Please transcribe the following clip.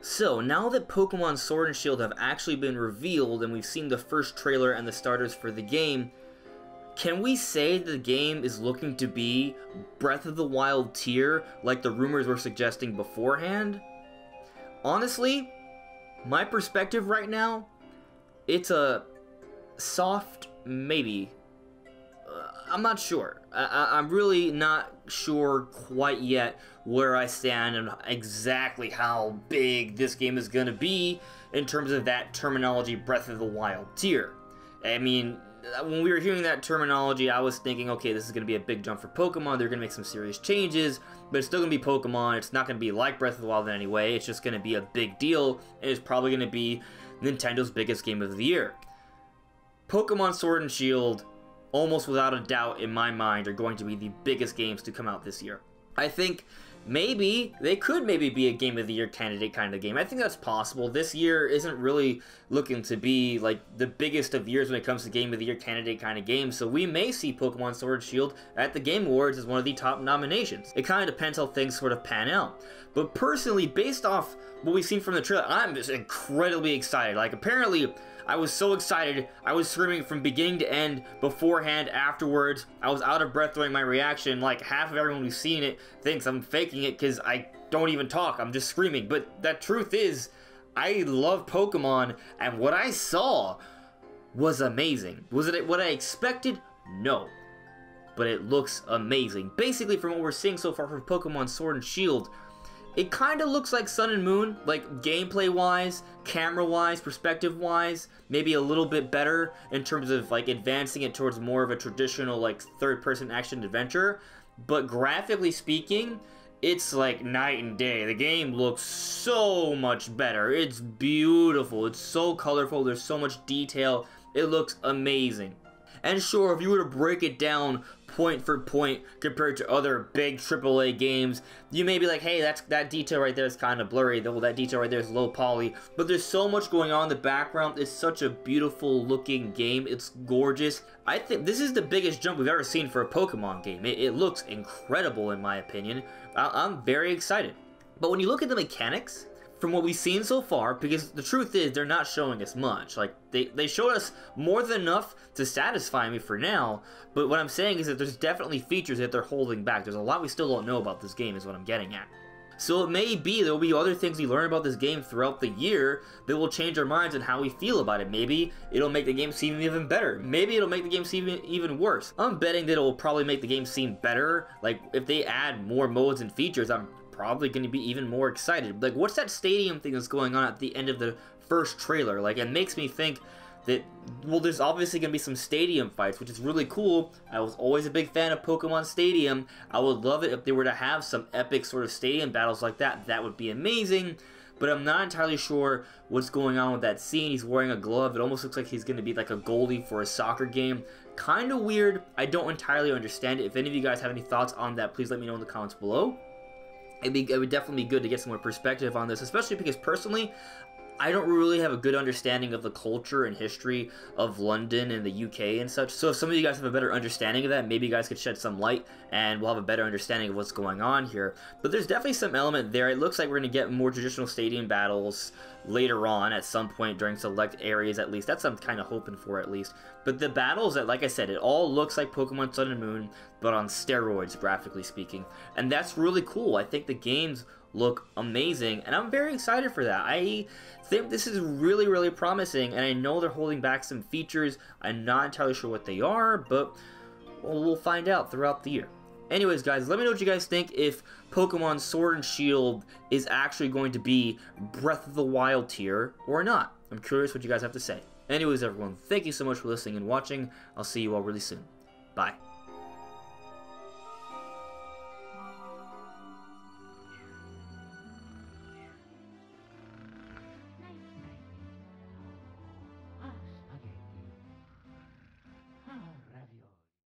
So, now that Pokemon Sword and Shield have actually been revealed and we've seen the first trailer and the starters for the game, can we say the game is looking to be Breath of the Wild tier like the rumors were suggesting beforehand? Honestly, my perspective right now, it's a soft maybe. I'm not sure. I'm really not sure quite yet where I stand and exactly how big this game is going to be in terms of that terminology, Breath of the Wild tier. I mean, when we were hearing that terminology, I was thinking, okay, this is going to be a big jump for Pokemon. They're going to make some serious changes, but it's still going to be Pokemon. It's not going to be like Breath of the Wild in any way. It's just going to be a big deal, and it's probably going to be Nintendo's biggest game of the year. Pokemon Sword and Shield, almost without a doubt in my mind, are going to be the biggest games to come out this year. I think maybe they could be a Game of the Year candidate kind of game. I think that's possible. This year isn't really looking to be like the biggest of years when it comes to Game of the Year candidate kind of games, so we may see Pokemon Sword and Shield at the Game Awards as one of the top nominations. It kind of depends how things sort of pan out. But personally, based off what we've seen from the trailer, I'm just incredibly excited. Like, apparently, I was so excited, I was screaming from beginning to end, beforehand, afterwards. I was out of breath during my reaction. Like, half of everyone who's seen it thinks I'm faking it because I don't even talk, I'm just screaming. But the truth is, I love Pokemon, and what I saw was amazing. Was it what I expected? No. But it looks amazing. Basically, from what we're seeing so far from Pokemon Sword and Shield, it kind of looks like Sun and Moon, like gameplay-wise, camera-wise, perspective-wise, maybe a little bit better in terms of like advancing it towards more of a traditional like third-person action adventure. But graphically speaking, it's like night and day. The game looks so much better. It's beautiful. It's so colorful. There's so much detail. It looks amazing. And sure, if you were to break it down point for point compared to other big AAA games, you may be like, hey, that detail right there is kind of blurry, though that detail right there is low poly, but there's so much going on in the background. It's such a beautiful looking game. It's gorgeous. I think this is the biggest jump we've ever seen for a Pokemon game. It looks incredible in my opinion. I'm very excited. But when you look at the mechanics, from what we've seen so far, because the truth is they're not showing us much. Like, they showed us more than enough to satisfy me for now, but what I'm saying is that there's definitely features that they're holding back. There's a lot we still don't know about this game is what I'm getting at. So it may be there will be other things we learn about this game throughout the year that will change our minds on how we feel about it. Maybe it'll make the game seem even better. Maybe it'll make the game seem even worse. I'm betting that it will probably make the game seem better. Like, if they add more modes and features, I'm probably going to be even more excited. Like, what's that stadium thing that's going on at the end of the first trailer? Like, it makes me think that, well, there's obviously going to be some stadium fights, which is really cool. I was always a big fan of Pokemon Stadium. I would love it if they were to have some epic sort of stadium battles like that. That would be amazing. But I'm not entirely sure what's going on with that scene. He's wearing a glove. It almost looks like he's going to be like a goalie for a soccer game. Kind of weird. I don't entirely understand it. If any of you guys have any thoughts on that, please let me know in the comments below. It would definitely be good to get some more perspective on this, especially because personally, I don't really have a good understanding of the culture and history of London and the UK and such. So if some of you guys have a better understanding of that, maybe you guys could shed some light and we'll have a better understanding of what's going on here. But there's definitely some element there. It looks like we're going to get more traditional stadium battles later on at some point during select areas at least. That's what I'm kind of hoping for at least. But the battles, that, like I said, it all looks like Pokemon Sun and Moon, but on steroids, graphically speaking. And that's really cool. I think the games look amazing, and I'm very excited for that. I think this is really, really promising, and I know they're holding back some features. I'm not entirely sure what they are, but we'll find out throughout the year. Anyways, guys, let me know what you guys think if Pokemon Sword and Shield is actually going to be Breath of the Wild tier or not. I'm curious what you guys have to say. Anyways, everyone, thank you so much for listening and watching. I'll see you all really soon. Bye.